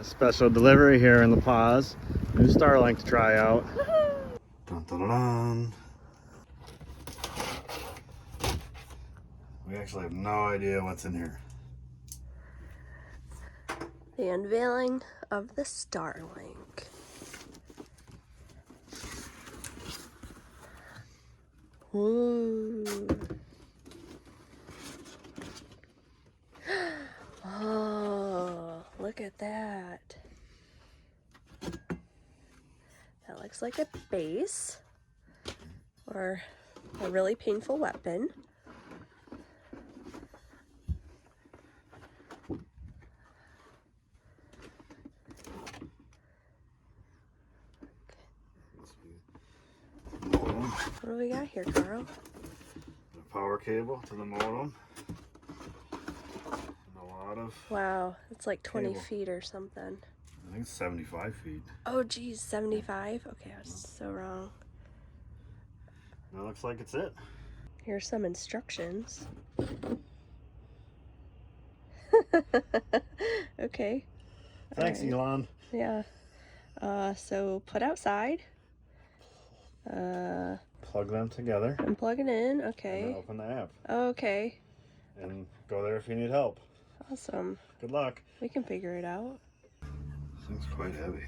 A special delivery here in La Paz. New Starlink to try out. Dun, dun, dun, dun. We actually have no idea what's in here. The unveiling of the Starlink. Ooh. Oh, look at that. That looks like a base or a really painful weapon. What do we got here, Carl? A power cable to the modem. And a lot of... Wow, it's like 20 cable. feet or something. I think it's 75 feet. Oh geez, 75? Okay, I was so wrong. That looks like it's it. Here's some instructions. Okay. Thanks, right. Elon. Yeah. So put outside. Plug them together. And plug it in. And Okay. then open the app. Okay. And go there if you need help. Awesome. Good luck. We can figure it out. This thing's quite heavy.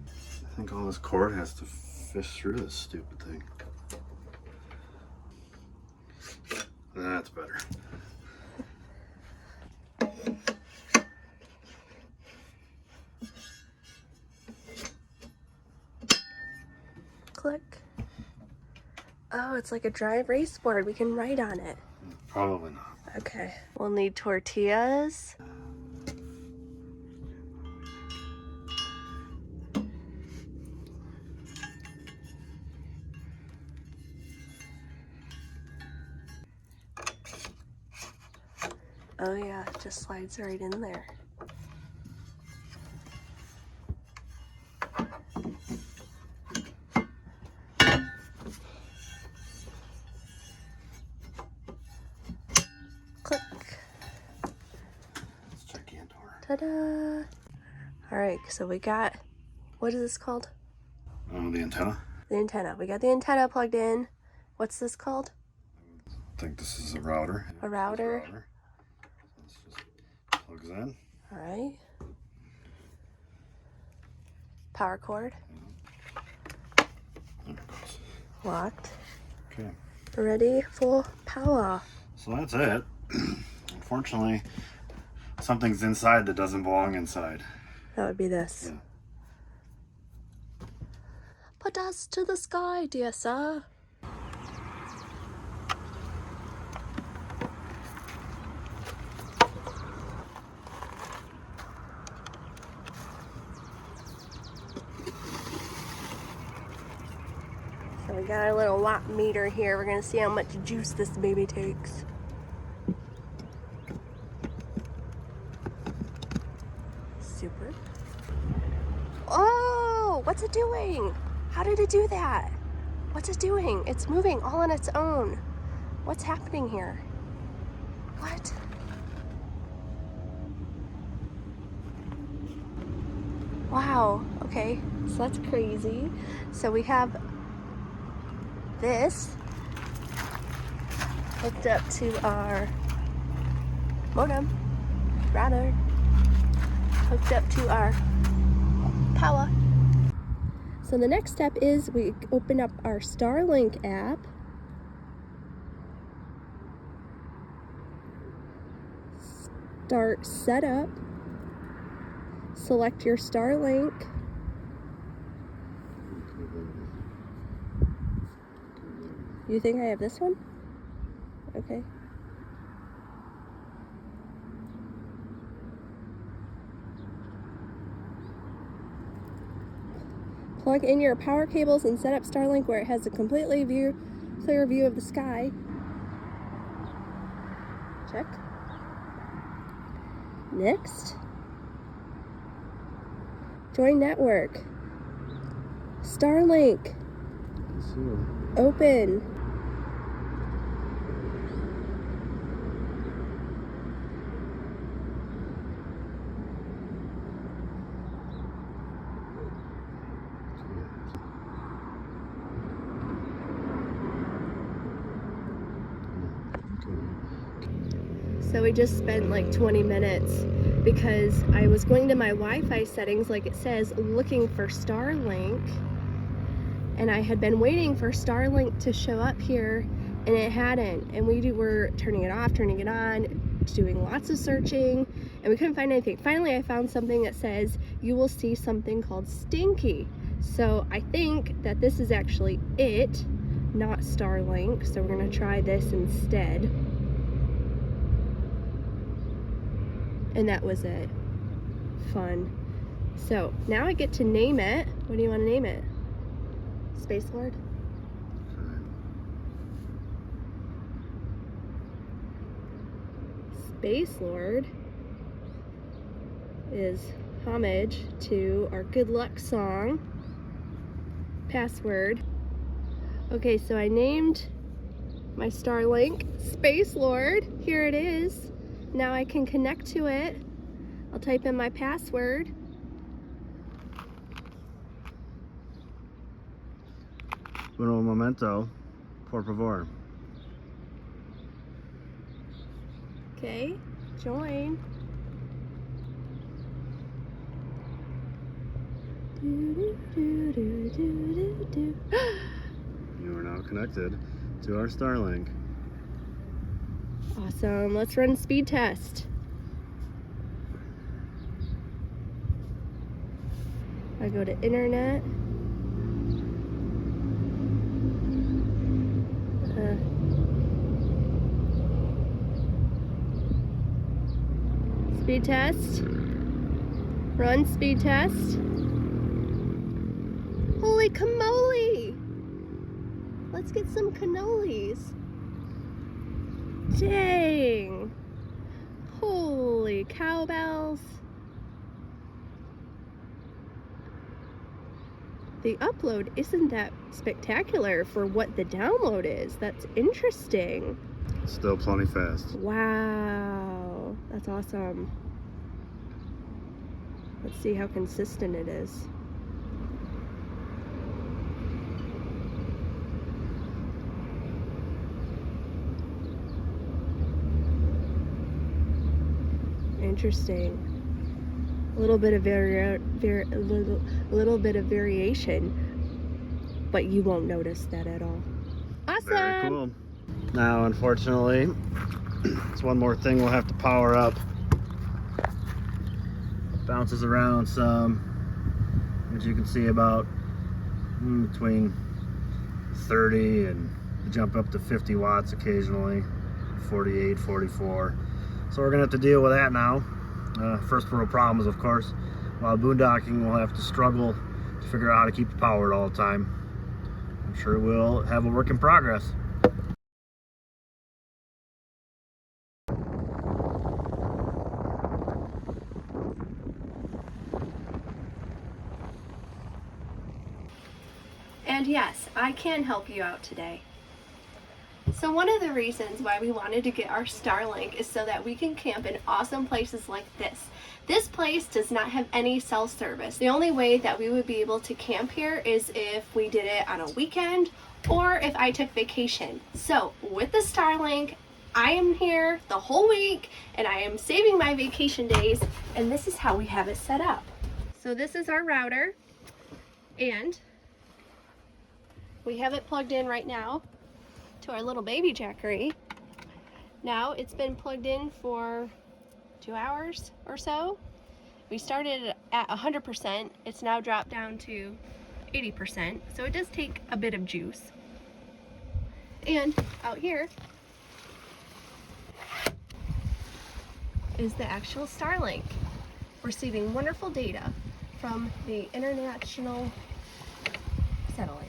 I think all this cord has to fish through this stupid thing. That's better. Click. Oh, it's like a dry erase board. We can write on it. Probably not. Okay. We'll need tortillas. Oh yeah, it just slides right in there. Click. It's gigantor. Ta-da! Alright, so we got, what is this called? Oh, the antenna? The antenna. We got the antenna plugged in. What's this called? I think this is a router. A router. This just plugs in. Alright. Power cord. There it goes. Locked. Okay. Ready for power. So that's it. Unfortunately, something's inside that doesn't belong inside. That would be this. Yeah. Put us to the sky, dear sir. So we got our little watt meter here. We're gonna see how much juice this baby takes. Super. Oh, what's it doing? How did it do that? What's it doing? It's moving all on its own. What's happening here? What? Wow, okay, so that's crazy. So we have this hooked up to our modem, rather, hooked up to our power. So the next step is we open up our Starlink app. Start setup. Select your Starlink. You think I have this one? Okay. Plug in your power cables and set up Starlink where it has a completely clear view of the sky. Check. Next. Join network. Starlink. Open. So we just spent like 20 minutes because I was going to my Wi-Fi settings, like it says, looking for Starlink. And I had been waiting for Starlink to show up here, and it hadn't. And we were turning it off, turning it on, doing lots of searching, and we couldn't find anything. Finally, I found something that says you will see something called Stinky. So I think that this is actually it, not Starlink. So we're gonna try this instead. And that was it. Fun. So now I get to name it. What do you want to name it? Space Lord? Space Lord is homage to our good luck song. Password. Okay, so I named my Starlink Space Lord. Here it is. Now I can connect to it. I'll type in my password. Un momento, por favor. Okay, join. You are now connected to our Starlink. Awesome, let's run speed test. I go to internet. Speed test. Run speed test. Holy camoli! Let's get some cannolis. Dang! Holy cowbells! The upload isn't that spectacular for what the download is. That's interesting. Still plenty fast. Wow, that's awesome. Let's see how consistent it is. Interesting. A little bit of little bit of variation, but you won't notice that at all. Awesome. Very cool. Now, unfortunately, it's one more thing we'll have to power up. Bounces around some, as you can see, about between 30 and jump up to 50 watts occasionally, 48, 44. So we're gonna have to deal with that now. First world problems, of course. While boondocking, we'll have to struggle to figure out how to keep it powered all the time. I'm sure we'll have a work in progress. And yes, I can help you out today. So one of the reasons why we wanted to get our Starlink is so that we can camp in awesome places like this. This place does not have any cell service. The only way that we would be able to camp here is if we did it on a weekend or if I took vacation. So with the Starlink, I am here the whole week and I am saving my vacation days, and this is how we have it set up. So this is our router, and we have it plugged in right now to our little baby Jackery. Now it's been plugged in for 2 hours or so. We started at 100%. It's now dropped down to 80%. So it does take a bit of juice. And out here is the actual Starlink, receiving wonderful data from the international satellite.